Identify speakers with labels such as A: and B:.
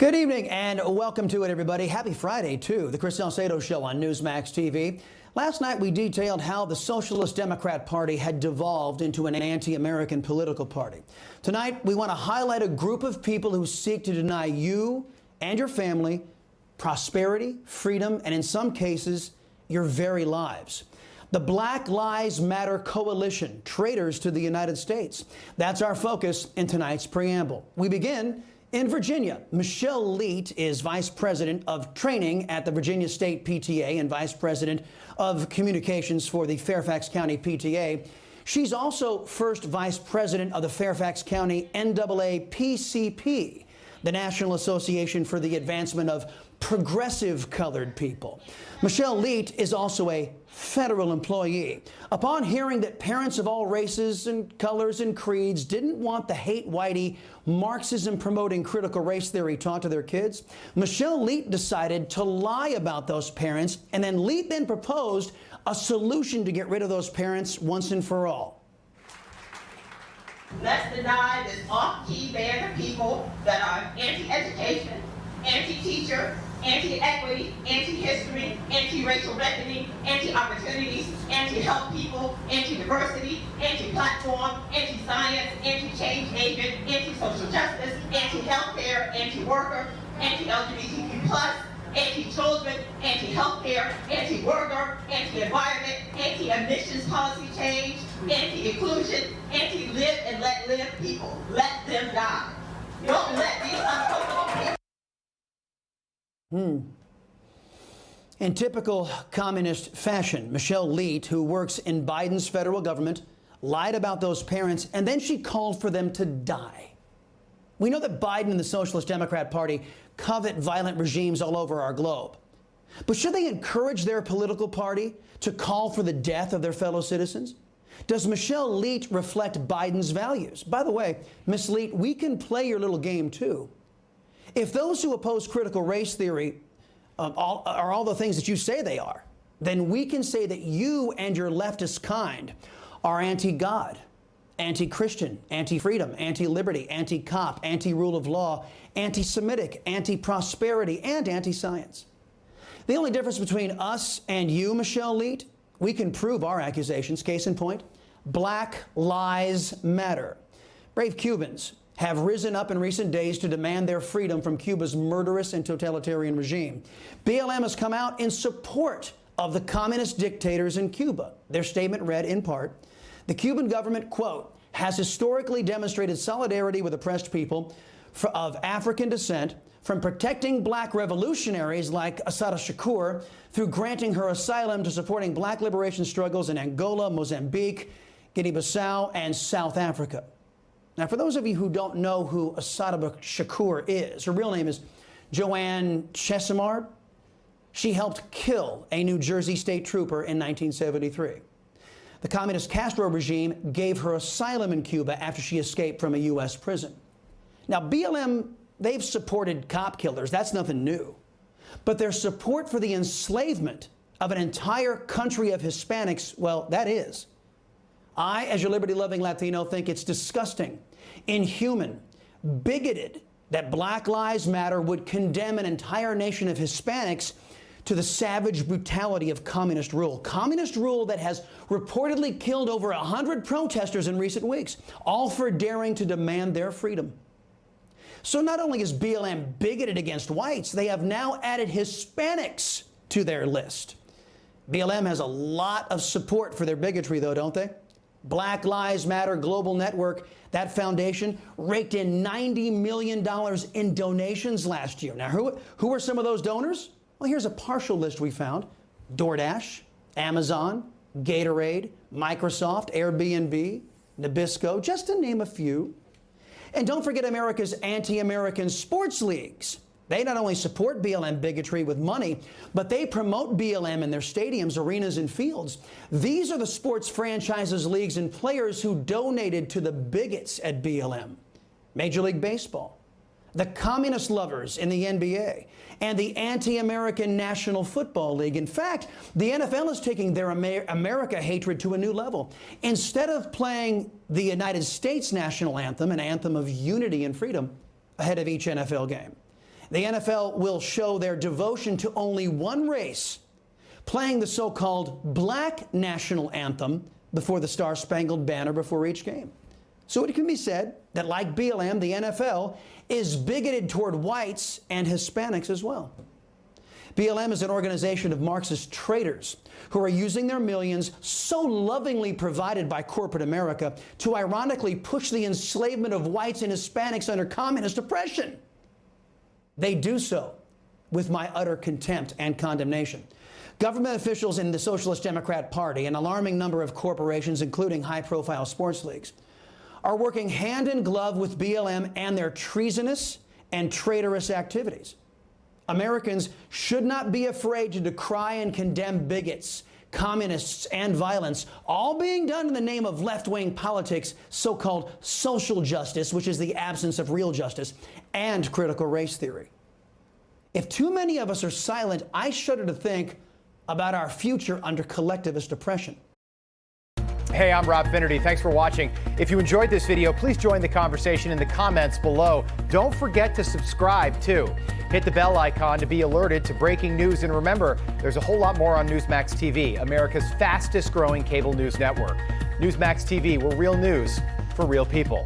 A: Good evening and welcome to it, everybody. Happy Friday, too. The Chris Salcedo Show on Newsmax TV. Last night, we detailed how the Socialist Democrat Party had devolved into an anti-American political party. Tonight, we want to highlight a group of people who seek to deny you and your family prosperity, freedom, and in some cases, your very lives. The Black Lives Matter Coalition, traitors to the United States. That's our focus in tonight's preamble. We begin in Virginia. Michelle Leet is Vice President of Training at the Virginia State PTA and Vice President of Communications for the Fairfax County PTA. She's also first Vice President of the Fairfax County NAACP, the National Association for the Advancement of Progressive Colored People. Michelle Leet is also a federal employee. Upon hearing that parents of all races and colors and creeds didn't want the hate-whitey, Marxism-promoting critical race theory taught to their kids, Michelle Leet decided to lie about those parents, and then Leet then proposed a solution to get rid of those parents once and for all.
B: Let's deny this off-key band of people that are anti-education, anti-teacher, anti-equity, anti-history, anti-racial reckoning, anti-opportunities, anti-help people, anti-diversity, anti-platform, anti-science, anti-change agent, anti-social justice, anti-healthcare, anti-worker, anti-LGBTQ+, anti-children, anti-healthcare, anti-worker, anti-environment, anti-emissions policy change, anti-inclusion, anti-live and let live people. Let them die. Don't let these uncomfortable people.
A: In typical communist fashion, Michelle Leet, who works in Biden's federal government, lied about those parents, and then she called for them to die. We know that Biden and the Socialist Democrat Party covet violent regimes all over our globe. But should they encourage their political party to call for the death of their fellow citizens? Does Michelle Leet reflect Biden's values? By the way, Miss Leet, we can play your little game, too. If those who oppose critical race theory are all the things that you say they are, then we can say that you and your leftist kind are anti-God, anti-Christian, anti-freedom, anti-liberty, anti-cop, anti-rule of law, anti-Semitic, anti-prosperity, and anti-science. The only difference between us and you, Michelle Leet, we can prove our accusations. Case in point, Black Lives Matter. Brave Cubans have risen up in recent days to demand their freedom from Cuba's murderous and totalitarian regime. BLM has come out in support of the communist dictators in Cuba. Their statement read in part, the Cuban government, quote, has historically demonstrated solidarity with oppressed people of African descent, from protecting black revolutionaries like Assata Shakur through granting her asylum to supporting black liberation struggles in Angola, Mozambique, Guinea-Bissau, and South Africa. Now, for those of you who don't know who Assata Shakur is, her real name is Joanne Chesimard. She helped kill a New Jersey state trooper in 1973. The communist Castro regime gave her asylum in Cuba after she escaped from a U.S. prison. Now, BLM, they've supported cop killers. That's nothing new. But their support for the enslavement of an entire country of Hispanics, well, that is. I, as your liberty-loving Latino, think it's disgusting, inhuman, bigoted that Black Lives Matter would condemn an entire nation of Hispanics to the savage brutality of communist rule. Communist rule that has reportedly killed over 100 protesters in recent weeks, all for daring to demand their freedom. So not only is BLM bigoted against whites, they have now added Hispanics to their list. BLM has a lot of support for their bigotry, though, don't they? Black Lives Matter Global Network, that foundation, raked in $90 million in donations last year. Now, who are some of those donors? Well, here's a partial list we found. DoorDash, Amazon, Gatorade, Microsoft, Airbnb, Nabisco, just to name a few. And don't forget America's anti-American sports leagues. They not only support BLM bigotry with money, but they promote BLM in their stadiums, arenas, and fields. These are the sports franchises, leagues, and players who donated to the bigots at BLM. Major League Baseball, the communist lovers in the NBA, and the anti-American National Football League. In fact, the NFL is taking their America hatred to a new level. Instead of playing the United States national anthem, an anthem of unity and freedom, ahead of each NFL game, The NFL will show their devotion to only one race, playing the so-called black national anthem before the Star-Spangled Banner before each game. So it can be said that, like BLM, the NFL is bigoted toward whites and Hispanics as well. BLM is an organization of Marxist traitors who are using their millions, so lovingly provided by corporate America, to ironically push the enslavement of whites and Hispanics under communist oppression. They do so with my utter contempt and condemnation. Government officials in the Socialist Democrat Party, an alarming number of corporations, including high-profile sports leagues, are working hand in glove with BLM and their treasonous and traitorous activities. Americans should not be afraid to decry and condemn bigots, communists, and violence, all being done in the name of left-wing politics, so-called social justice, which is the absence of real justice, and critical race theory. If too many of us are silent, I shudder to think about our future under collectivist oppression.
C: Hey, I'm Rob Finnerty. Thanks for watching. If you enjoyed this video, please join the conversation in the comments below. Don't forget to subscribe, too. Hit the bell icon to be alerted to breaking news. And remember, there's a whole lot more on Newsmax TV, America's fastest growing cable news network. Newsmax TV, we're real news for real people.